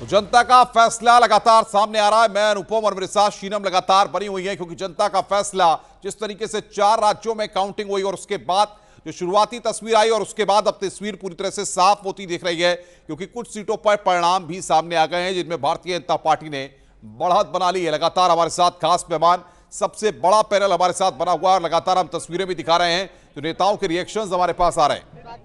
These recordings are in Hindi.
तो जनता का फैसला लगातार सामने आ रहा है। मैं अनुपम और मेरे साथ शीनम लगातार बनी हुई है, क्योंकि जनता का फैसला जिस तरीके से 4 राज्यों में काउंटिंग हुई और उसके बाद जो शुरुआती तस्वीर आई और उसके बाद अब तस्वीर पूरी तरह से साफ होती दिख रही है, क्योंकि कुछ सीटों पर परिणाम भी सामने आ गए हैं जिनमें भारतीय जनता पार्टी ने बढ़त बना ली है। लगातार हमारे साथ खास मेहमान, सबसे बड़ा पैनल हमारे साथ बना हुआ है और लगातार हम तस्वीरें भी दिखा रहे हैं, जो नेताओं के रिएक्शंस हमारे पास आ रहे हैं।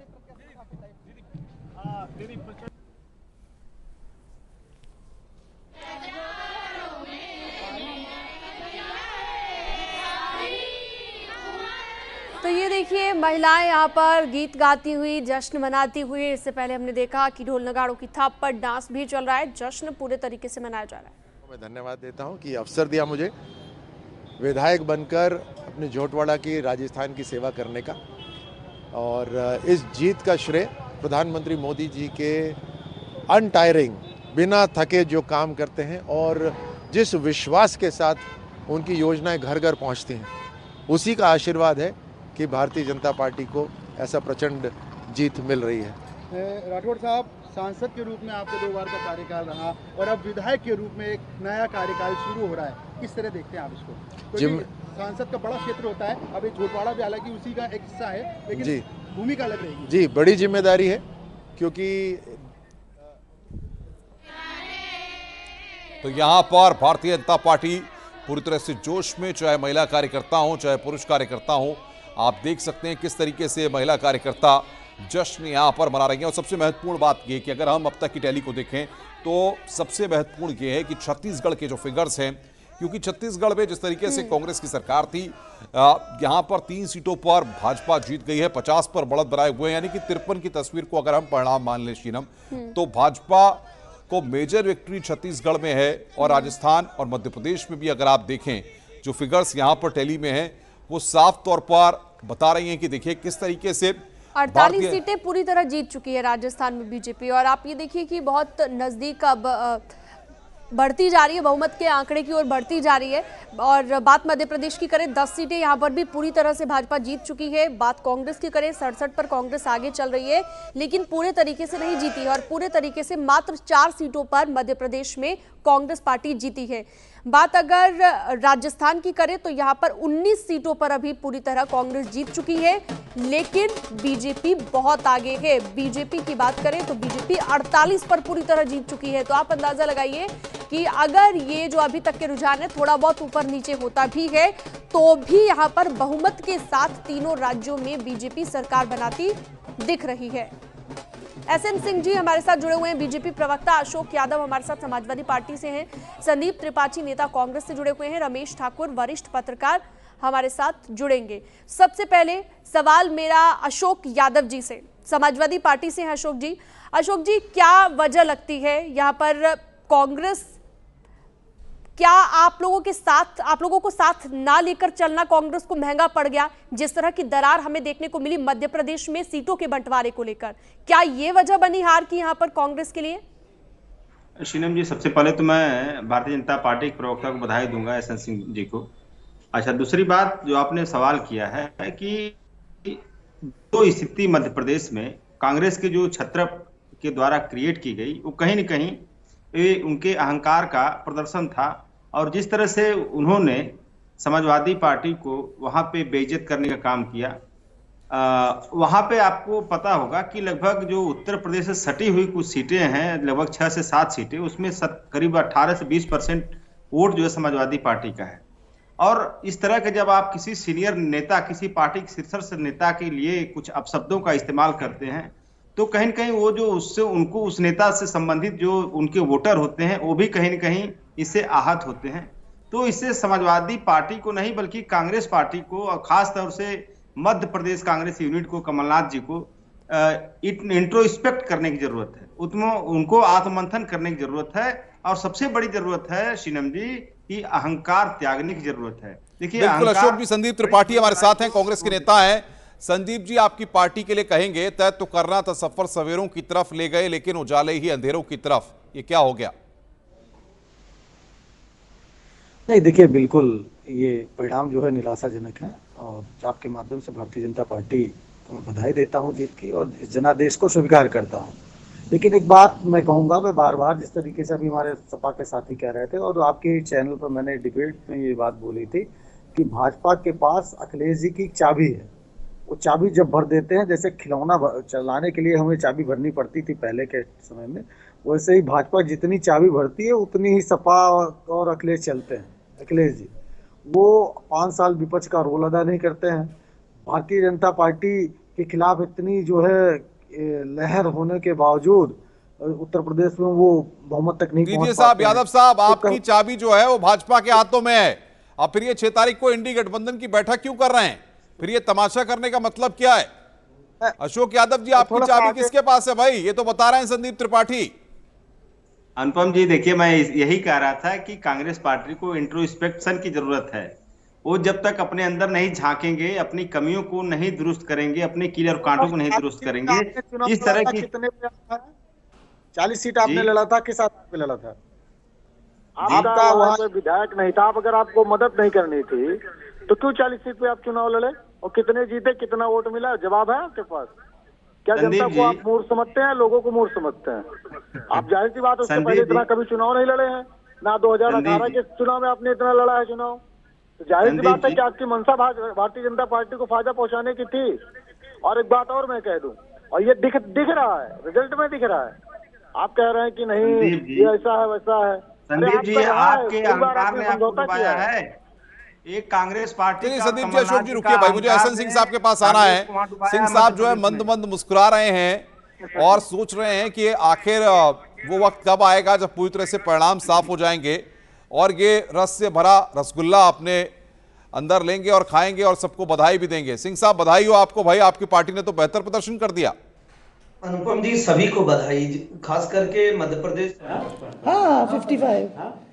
तो ये देखिए, महिलाएं यहाँ पर गीत गाती हुई, जश्न मनाती हुई। इससे पहले हमने देखा कि ढोल नगाड़ों की थाप पर डांस भी चल रहा है। जश्न पूरे तरीके से मनाया जा रहा है। मैं धन्यवाद देता हूँ कि अवसर दिया मुझे विधायक बनकर अपने झोटवाड़ा की राजस्थान की सेवा करने का, और इस जीत का श्रेय प्रधानमंत्री मोदी जी के अनटायरिंग, बिना थके जो काम करते हैं और जिस विश्वास के साथ उनकी योजनाएं घर घर पहुंचती हैं, उसी का आशीर्वाद है कि भारतीय जनता पार्टी को ऐसा प्रचंड जीत मिल रही है। राठौड़ साहब, सांसद के रूप में आपके 2 बार का कार्यकाल रहा और अब विधायक के रूप में एक नया कार्यकाल शुरू हो रहा है, किस तरह देखते हैं आप इसको? तो सांसद का बड़ा क्षेत्र होता है, अब ये झोटवाड़ा भी हालांकि उसी का एक हिस्सा है, लेकिन जी भूमिका अलग रहेगी। जी, बड़ी जिम्मेदारी है, क्योंकि तो यहां पर भारतीय जनता पार्टी पूरी तरह से जोश में, चाहे महिला कार्यकर्ता हो चाहे पुरुष कार्यकर्ता हो। आप देख सकते हैं किस तरीके से महिला कार्यकर्ता जश्न यहां पर मना रही हैं। और सबसे महत्वपूर्ण बात यह कि अगर हम अब तक की टैली को देखें तो सबसे महत्वपूर्ण यह है कि छत्तीसगढ़ के जो फिगर्स हैं, क्योंकि छत्तीसगढ़ में जिस तरीके से कांग्रेस की सरकार थी, यहां पर 3 सीटों पर भाजपा जीत गई है, 50 पर बढ़त बनाए हुए हैं, यानी कि 53 की तस्वीर को अगर हम परिणाम मान लें शीनम, तो भाजपा को मेजर विक्ट्री छत्तीसगढ़ में है। और राजस्थान और मध्य प्रदेश में भी अगर आप देखें, जो फिगर्स यहां पर टैली में हैं वो साफ तौर पर बता रही हैं कि देखिए किस तरीके से 48 सीटें पूरी तरह जीत चुकी है राजस्थान में बीजेपी। और आप ये देखिए कि बहुत नजदीक अब बढ़ती जा रही है, बहुमत के आंकड़े की ओर बढ़ती जा रही है। और बात मध्य प्रदेश की करें, 10 सीटें यहाँ पर भी पूरी तरह से भाजपा जीत चुकी है। बात कांग्रेस की करें, 67 पर कांग्रेस आगे चल रही है, लेकिन पूरे तरीके से नहीं जीती है। और पूरे तरीके से मात्र 4 सीटों पर मध्य प्रदेश में कांग्रेस पार्टी जीती है। बात अगर राजस्थान की करें तो यहाँ पर 19 सीटों पर अभी पूरी तरह कांग्रेस जीत चुकी है, लेकिन बीजेपी बहुत आगे है। बीजेपी की बात करें तो बीजेपी 48 पर पूरी तरह जीत चुकी है। तो आप अंदाजा लगाइए कि अगर ये जो अभी तक के रुझान है थोड़ा बहुत ऊपर नीचे होता भी है, तो भी यहाँ पर बहुमत के साथ तीनों राज्यों में बीजेपी सरकार बनाती दिख रही है। एसएन सिंह जी हमारे साथ जुड़े हुए हैं, बीजेपी प्रवक्ता अशोक यादव हमारे साथ समाजवादी पार्टी से हैं, संदीप त्रिपाठी नेता कांग्रेस से जुड़े हुए हैं, रमेश ठाकुर वरिष्ठ पत्रकार हमारे साथ जुड़ेंगे। सबसे पहले सवाल मेरा अशोक यादव जी से, समाजवादी पार्टी से हैं अशोक जी, क्या वजह लगती है यहाँ पर कांग्रेस, क्या आप लोगों को साथ ना लेकर चलना कांग्रेस को महंगा पड़ गया? जिस तरह की दरार हमें देखने को मिली मध्य प्रदेश में सीटों के बंटवारे को लेकर, क्या ये वजह बनी हार की यहाँ पर कांग्रेस के लिए? शीनम जी, सबसे पहले तो मैं भारतीय जनता पार्टी के प्रवक्ता को बधाई दूंगा, एसएन सिंह जी को। अच्छा, दूसरी बात जो आपने सवाल किया है कि जो स्थिति मध्य प्रदेश में कांग्रेस के जो छत्र के द्वारा क्रिएट की गई, वो कहीं न कहीं ये उनके अहंकार का प्रदर्शन था। और जिस तरह से उन्होंने समाजवादी पार्टी को वहां पे बेइज्जत करने का काम किया, वहां पे आपको पता होगा कि लगभग जो उत्तर प्रदेश से सटी हुई कुछ सीटें हैं, लगभग 6 से 7 सीटें, उसमें करीब 18 से 20% वोट जो है समाजवादी पार्टी का है। और इस तरह के जब आप किसी सीनियर नेता, किसी पार्टी के शीर्ष नेता के लिए कुछ अपशब्दों का इस्तेमाल करते हैं, तो कहीं न कहीं वो जो उससे उनको उस नेता से संबंधित जो उनके वोटर होते हैं, वो भी कहीं न कहीं इससे आहत होते हैं। तो इससे समाजवादी पार्टी को नहीं बल्कि कांग्रेस पार्टी को, और खास तौर से मध्य प्रदेश कांग्रेस यूनिट को, कमलनाथ जी को इंट्रोस्पेक्ट करने की जरूरत है, उनको आत्ममंथन करने की जरूरत है। और सबसे बड़ी जरूरत है शीनम जी कि अहंकार त्यागने की जरूरत है। देखिए, अशोक जी, संदीप त्रिपाठी हमारे साथ हैं, कांग्रेस के नेता हैं। संदीप जी, आपकी पार्टी के लिए कहेंगे, तय तो करना था सफर सवेरों की तरफ ले गए लेकिन उजाले ही अंधेरों की तरफ, ये क्या हो गया? नहीं, देखिए, बिल्कुल ये परिणाम जो है निराशाजनक है, और आपके माध्यम से भारतीय जनता पार्टी को बधाई देता हूं जीत की, और इस जनादेश को स्वीकार करता हूं। लेकिन एक बात मैं कहूंगा, मैं बार बार जिस तरीके से अभी हमारे सपा के साथी कह रहे थे और आपके चैनल पर मैंने डिबेट में ये बात बोली थी कि भाजपा के पास अखिलेश जी की चाबी है। वो चाबी जब भर देते हैं, जैसे खिलौना चलाने के लिए हमें चाबी भरनी पड़ती थी पहले के समय में, वैसे ही भाजपा जितनी चाबी भरती है उतनी ही सपा और अखिलेश चलते हैं। अखिलेश जी वो 5 साल विपक्ष का रोल अदा नहीं करते हैं। भारतीय जनता पार्टी के खिलाफ इतनी जो है लहर होने के बावजूद उत्तर प्रदेश में वो बहुमत तक नहीं दीजिए पहुंच साहब, पाते हैं। यादव साहब, तो आपकी चाबी जो है वो भाजपा के हाथों में है। अब फिर ये 6 तारीख को इंडी गठबंधन की बैठक क्यों कर रहे हैं? फिर ये तमाशा करने का मतलब क्या है? अशोक यादव जी, आपकी चाबी किसके पास है भाई? ये तो बता रहे हैं संदीप त्रिपाठी। अनुपम जी देखिए, मैं यही कह रहा था कि कांग्रेस पार्टी को इंट्रोस्पेक्शन की जरूरत है। वो जब तक अपने अंदर नहीं झांकेंगे, अपनी कमियों को नहीं दुरुस्त करेंगे, अपने कील और कांटों को नहीं दुरुस्त करेंगे, इस तरह की 40 सीट आपने लड़ा था, किस आधार पे लड़ा था? आपका वहाँ कोई विधायक नहीं था। अगर आपको मदद नहीं करनी थी तो क्यों 40 सीट पे आप चुनाव लड़े? और कितने जीते, कितना वोट मिला, जवाब है आपके पास? क्या जनता को आप मूर्ख समझते हैं, लोगों को मूर्ख समझते हैं? आप जाहिर सी बात, उससे पहले इतना कभी चुनाव नहीं लड़े हैं ना। 2018 के चुनाव में आपने इतना लड़ा है चुनाव, तो जाहिर सी बात है कि आपकी मंशा भारतीय जनता पार्टी को फायदा पहुंचाने की थी। और एक बात और मैं कह दूं, और ये दिख रहा है, रिजल्ट में दिख रहा है। आप कह रहे हैं कि नहीं ये ऐसा है वैसा है। संदीप जी, आपके अहंकार ने आपको डुबाया है। एक कांग्रेस पार्टी का संदीप जी, अशोक जी रुकिए भाई, मुझे एहसन सिंह साहब के पास आना है। सिंह साहब जो है मंद मंद मुस्कुरा रहे हैं और सोच रहे हैं कि आखिर वो वक्त कब आएगा जब पूरी तरह से परिणाम साफ हो जाएंगे और ये रस से भरा रसगुल्ला अपने अंदर लेंगे और खाएंगे और सबको बधाई भी देंगे। सिंह साहब, बधाई हो आपको भाई, आपकी पार्टी ने तो बेहतर प्रदर्शन कर दिया। अनुपम जी, सभी को बधाई, खास करके मध्य प्रदेश। हाँ, 55.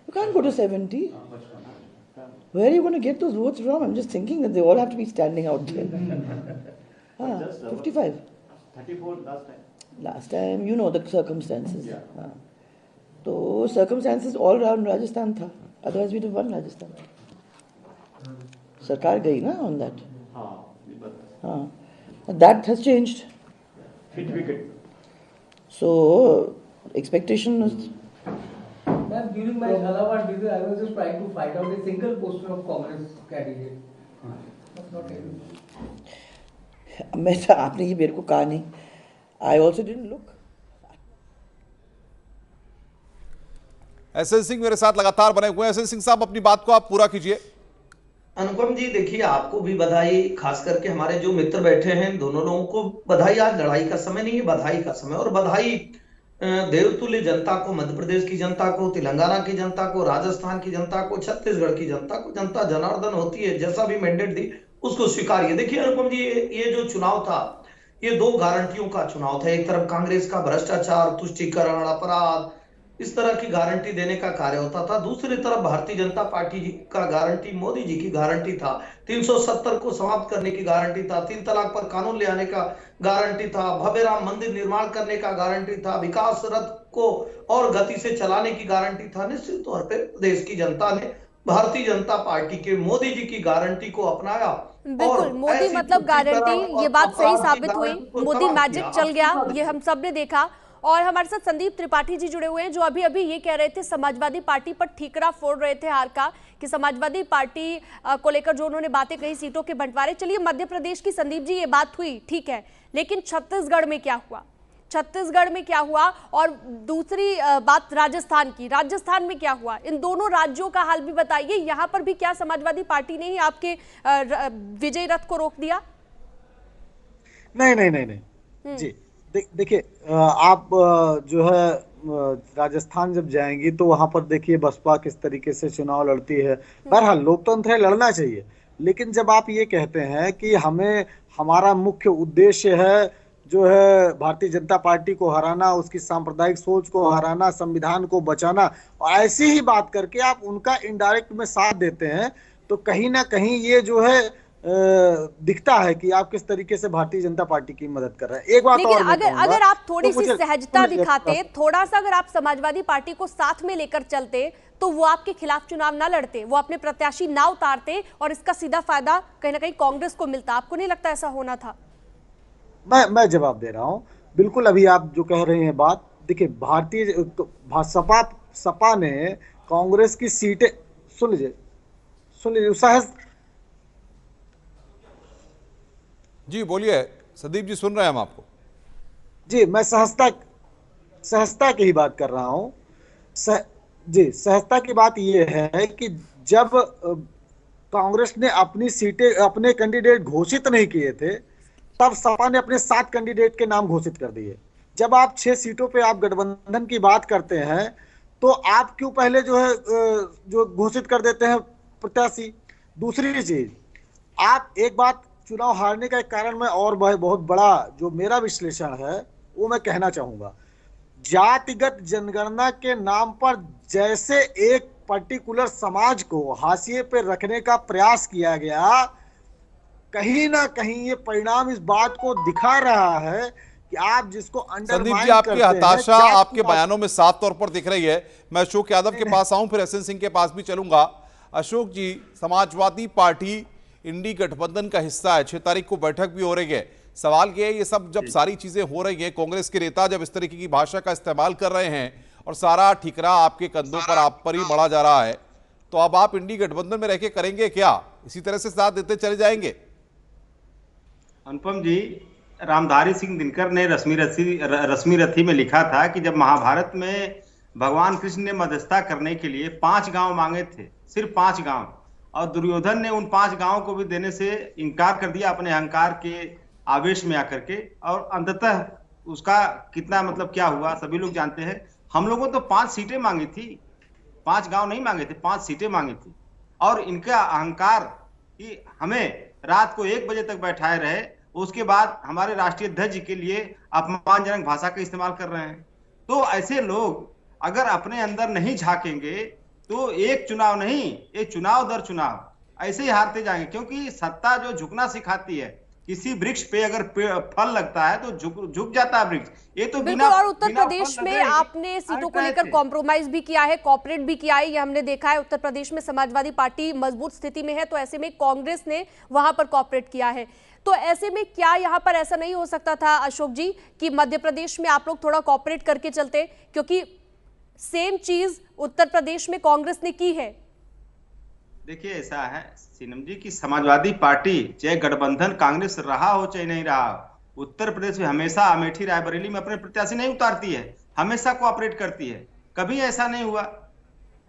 You can't go to 70. Where are you going to get those votes from? I'm just thinking that they all have to be standing out there. 55. 34 last time. Last time, you know the circumstances. हाँ. तो circumstances all around Rajasthan था. Otherwise we'd have won Rajasthan. सरकार गई ना on that. हाँ. That has changed. Hit wicket. So expectation is. During my Jhalawar visit, I was just trying to find out a single poster of Congress candidate. Not able. मैं आपने ये मेरे को कहा नहीं. I also didn't look. Ehsan Singh मेरे साथ लगातार बने हुए हैं। एहसन सिंह साहब, अपनी बात को आप पूरा कीजिए। अनुपम जी देखिए, आपको भी बधाई, खास करके हमारे जो मित्र बैठे हैं दोनों लोगों को बधाई। आज लड़ाई का समय नहीं है, बधाई का समय। और बधाई देवतुल्य जनता को, मध्य प्रदेश की जनता को, तेलंगाना की जनता को, राजस्थान की जनता को, छत्तीसगढ़ की जनता को। जनता जनार्दन होती है, जैसा भी मैंडेट दी उसको स्वीकारिए। देखिए अनुपम जी, ये जो चुनाव था ये 2 गारंटियों का चुनाव था। एक तरफ कांग्रेस का भ्रष्टाचार, तुष्टीकरण, अपराध, इस तरह की गारंटी देने का कार्य होता था। दूसरी तरफ भारतीय जनता पार्टी का गारंटी, मोदी जी की गारंटी था। 370 को समाप्त करने की गारंटी था। 3 तलाक पर कानून ले आने का गारंटी था। भव्य राम मंदिर निर्माण करने का गारंटी था। विकास रथ को और गति से चलाने की गारंटी था। निश्चित तौर पर देश की जनता ने भारतीय जनता पार्टी के मोदी जी की गारंटी को अपनाया। बिल्कुल, मोदी मतलब गारंटी, ये बात सही साबित हुई। मोदी मैजिक चल गया, ये हम सब ने देखा। और हमारे साथ संदीप त्रिपाठी जी जुड़े हुए हैं, जो अभी अभी ये कह रहे थे, समाजवादी पार्टी पर ठीकरा फोड़ रहे थे हार का, कि समाजवादी पार्टी को लेकर जो उन्होंने बातें कही, सीटों के बंटवारे। चलिए, मध्य प्रदेश की संदीप जी ये बात हुई, ठीक है, लेकिन छत्तीसगढ़ में क्या हुआ? छत्तीसगढ़ में क्या हुआ? और दूसरी बात राजस्थान की, राजस्थान में क्या हुआ? इन दोनों राज्यों का हाल भी बताइए। यहाँ पर भी क्या समाजवादी पार्टी ने ही आपके विजय रथ को रोक दिया? नहीं जी, देखिए, आप जो है राजस्थान जब जाएंगी तो वहां पर देखिए बसपा किस तरीके से चुनाव लड़ती है। बहरहाल लोकतंत्र है, लड़ना चाहिए। लेकिन जब आप ये कहते हैं कि हमारा मुख्य उद्देश्य है जो है भारतीय जनता पार्टी को हराना, उसकी सांप्रदायिक सोच को हराना, संविधान को बचाना, और ऐसी ही बात करके आप उनका इनडायरेक्ट में साथ देते हैं, तो कहीं ना कहीं ये जो है दिखता है कि आप किस तरीके से भारतीय जनता पार्टी की मदद कर रहे हैं। एक बात और अगर आप थोड़ी सी सहजता दिखाते, थोड़ा सा अगर आप समाजवादी पार्टी को साथ में लेकर चलते, तो वो आपके खिलाफ चुनाव ना लड़ते, वो अपने प्रत्याशी ना उतारते और इसका सीधा फायदा कहीं ना कहीं कांग्रेस को मिलता। आपको नहीं लगता ऐसा होना था? मैं जवाब दे रहा हूं। बिल्कुल अभी आप जो कह रहे हैं बात, देखिए भारतीय सपा ने कांग्रेस की सीटें, सुन लीजिए जी बोलिए संदीप जी, सुन रहे हैं हम आपको। जी मैं सहजता की ही बात कर रहा हूं। सहजता की बात यह है कि जब कांग्रेस ने अपनी सीटें, अपने कैंडिडेट घोषित नहीं किए थे, तब सपा ने अपने 7 कैंडिडेट के नाम घोषित कर दिए। जब आप 6 सीटों पे आप गठबंधन की बात करते हैं तो आप क्यों पहले जो घोषित कर देते हैं प्रत्याशी। दूसरी चीज, आप एक बात, चुनाव हारने का एक कारण मैं और बहुत बड़ा जो मेरा विश्लेषण है वो मैं कहना चाहूंगा। जातिगत जनगणना के नाम पर जैसे एक पर्टिकुलर समाज को हाशिए पे रखने का प्रयास किया गया, कहीं ना कहीं ये परिणाम इस बात को दिखा रहा है कि आप जिसको संदीप जी, आपकी हताशा आपके बयानों में साफ तौर पर दिख रही है। मैं अशोक यादव के पास आऊं, फिर एसएन सिंह के पास भी चलूंगा। अशोक जी, समाजवादी पार्टी इंडी गठबंधन का हिस्सा है, 6 तारीख को बैठक भी हो रही है। सवाल ये है, ये सब जब सारी चीजें हो रही हैं, कांग्रेस के नेता जब इस तरीके की भाषा का इस्तेमाल कर रहे हैं और सारा ठिकरा आपके कंधों पर, आप पर ही बढ़ा जा रहा है, तो अब आप इंडी गठबंधन में रह के करेंगे क्या? इसी तरह से साथ देते चले जाएंगे? अनुपम जी, रामधारी सिंह दिनकर ने रश्मि रथी में लिखा था कि जब महाभारत में भगवान कृष्ण ने मध्यस्थता करने के लिए 5 गांव मांगे थे, सिर्फ 5 गांव, और दुर्योधन ने उन 5 गांवों को भी देने से इनकार कर दिया अपने अहंकार के आवेश में आकर के, और अंततः उसका कितना मतलब क्या हुआ सभी लोग जानते हैं। हम लोगों तो 5 सीटें मांगी थी, 5 गांव नहीं मांगे थे, 5 सीटें मांगी थी, और इनका अहंकार कि हमें रात को 1 बजे तक बैठाए रहे, उसके बाद हमारे राष्ट्रीय ध्वज के लिए अपमानजनक भाषा का इस्तेमाल कर रहे हैं। तो ऐसे लोग अगर अपने अंदर नहीं झांकेंगे तो एक चुनाव नहीं, एक चुनाव दर चुनाव ऐसे ही हारते जाएंगे, क्योंकि सत्ता जो झुकना सिखाती है, किसी वृक्ष पे अगर फल लगता है तो झुक जाता है वृक्ष। ये तो बिल्कुल, और उत्तर प्रदेश में आपने सीटों को लेकर कॉम्प्रोमाइज भी किया है, कॉपरेट भी किया है, ये हमने देखा है। उत्तर प्रदेश में समाजवादी पार्टी मजबूत स्थिति में है, तो ऐसे में कांग्रेस ने वहां पर कॉपरेट किया है। तो ऐसे में क्या यहाँ पर ऐसा नहीं हो सकता था अशोक जी कि मध्य प्रदेश में आप लोग थोड़ा कॉपरेट करके चलते, क्योंकि सेम चीज उत्तर प्रदेश में कांग्रेस ने की है? देखिए ऐसा है सीनम जी की समाजवादी पार्टी चाहे गठबंधन कांग्रेस रहा हो चाहे नहीं रहा, उत्तर प्रदेश में हमेशा अमेठी रायबरेली में अपने प्रत्याशी नहीं उतारती है, हमेशा कोऑपरेट करती है, कभी ऐसा नहीं हुआ।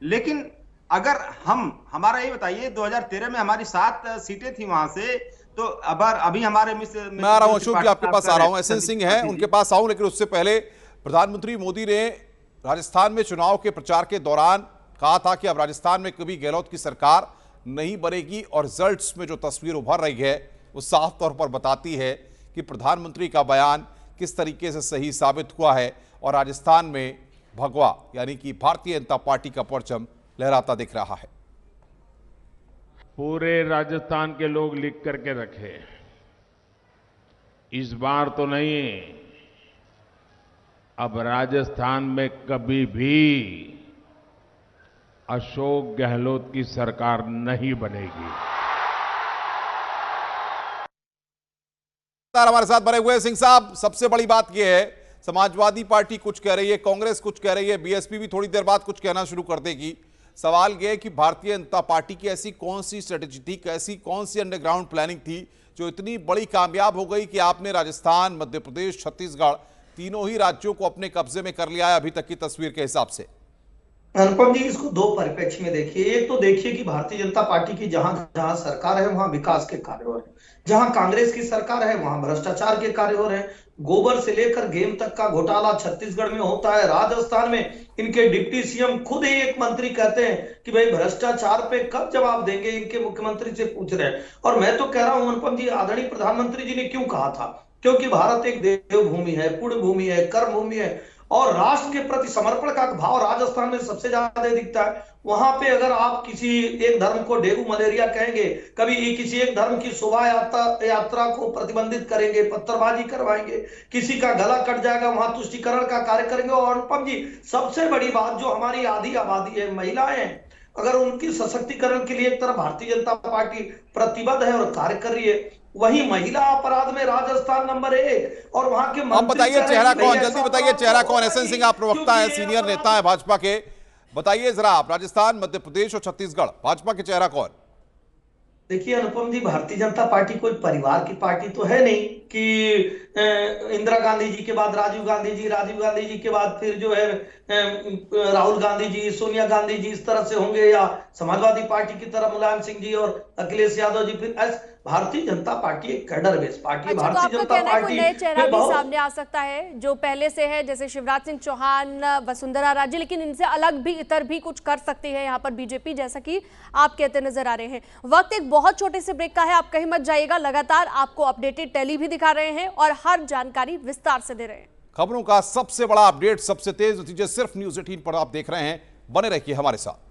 लेकिन अगर हमारा ये बताइए 2013 में हमारी 7 सीटें थी वहां से, तो अभी हमारे मैं आ रहा हूं अशोक जी, आपके पास आ रहा हूं, एसएन सिंह है उनके पास आऊं, लेकिन उससे पहले प्रधानमंत्री मोदी ने राजस्थान में चुनाव के प्रचार के दौरान कहा था कि अब राजस्थान में कभी गहलोत की सरकार नहीं बनेगी, और रिजल्ट्स में जो तस्वीर उभर रही है वो साफ तौर पर बताती है कि प्रधानमंत्री का बयान किस तरीके से सही साबित हुआ है, और राजस्थान में भगवा यानी कि भारतीय जनता पार्टी का परचम लहराता दिख रहा है। पूरे राजस्थान के लोग लिख करके रखे, इस बार तो नहीं, अब राजस्थान में कभी भी अशोक गहलोत की सरकार नहीं बनेगी। हमारे साथ बने हुए सिंह साहब, सबसे बड़ी बात यह है, समाजवादी पार्टी कुछ कह रही है, कांग्रेस कुछ कह रही है, बीएसपी भी थोड़ी देर बाद कुछ कहना शुरू कर देगी। सवाल यह है कि भारतीय जनता पार्टी की ऐसी कौन सी स्ट्रेटेजी थी, ऐसी कौन सी अंडरग्राउंड प्लानिंग थी जो इतनी बड़ी कामयाब हो गई कि आपने राजस्थान, मध्य प्रदेश, छत्तीसगढ़ तीनों ही राज्यों को अपने कब्जे में कर लिया है अभी तक की तस्वीर के हिसाब से? अनुपम जी, इसको 2 परिप्रेक्ष्य में देखिए। एक तो देखिए कि भारतीय जनता पार्टी की जहां जहां सरकार है वहां विकास के कार्य हो रहे हैं, जहां कांग्रेस की सरकार है वहां भ्रष्टाचार के कार्य हो रहे हैं। गोबर से लेकर गेम तक का घोटाला छत्तीसगढ़ में होता है। राजस्थान में इनके डिप्टी सीएम खुद ही एक मंत्री कहते हैं कि भाई भ्रष्टाचार पे कब जवाब देंगे, इनके मुख्यमंत्री से पूछ रहे हैं। और मैं तो कह रहा हूं अनुपम जी, आदरणीय प्रधानमंत्री जी ने क्यों कहा था, क्योंकि भारत एक देवभूमि है, पुण्य भूमि है, कर्म भूमि है, और राष्ट्र के प्रति समर्पण का भाव राजस्थान में सबसे ज्यादा दिखता है। वहां पे अगर आप किसी एक धर्म को डेंगू मलेरिया कहेंगे, कभी किसी एक धर्म की शोभा यात्रा को प्रतिबंधित करेंगे, पत्थरबाजी करवाएंगे, किसी का गला कट जाएगा वहां तुष्टीकरण का कार्य करेंगे। और अनुपम जी, सबसे बड़ी बात जो हमारी आधी आबादी है, महिलाएं हैं, अगर उनकी सशक्तिकरण के लिए एक तरफ भारतीय जनता पार्टी प्रतिबद्ध है और कार्य कर रही है, वहीं महिला अपराध में राजस्थान नंबर 1 और वहां के अब बताइए चेहरा कौन, जल्दी बताइए चेहरा कौन। एसएन सिंह आप प्रवक्ता है, सीनियर नेता है भाजपा के, बताइए जरा आप राजस्थान, मध्य प्रदेश और छत्तीसगढ़ भाजपा के चेहरा कौन? देखिए अनुपम जी, भारतीय जनता पार्टी कोई परिवार की पार्टी तो है नहीं कि इंदिरा गांधी जी के बाद राजीव गांधी जी, राजीव गांधी जी के बाद फिर जो है राहुल गांधी जी, सोनिया गांधी जी, इस तरह से होंगे, या समाजवादी पार्टी की तरह मुलायम सिंह जी और अखिलेश यादव जी। फिर भारतीय जनता पार्टी एक कैडर बेस्ड पार्टी है। अच्छा, भारतीय तो जनता पार्टी नए चेहरा भी सामने आ सकता है जो पहले से है, जैसे शिवराज सिंह चौहान, वसुंधरा राजे, लेकिन इनसे अलग भी इतर भी कुछ कर सकती है यहाँ पर बीजेपी, जैसा कि आप कहते नजर आ रहे हैं। वक्त एक बहुत छोटे से ब्रेक का है, आप कहीं मत जाइएगा, लगातार आपको अपडेटेड टेली भी दिखा रहे हैं और हर जानकारी विस्तार से दे रहे हैं। खबरों का सबसे बड़ा अपडेट, सबसे तेज नतीजे सिर्फ न्यूज़ 18 पर आप देख रहे हैं, बने रहिए हमारे साथ।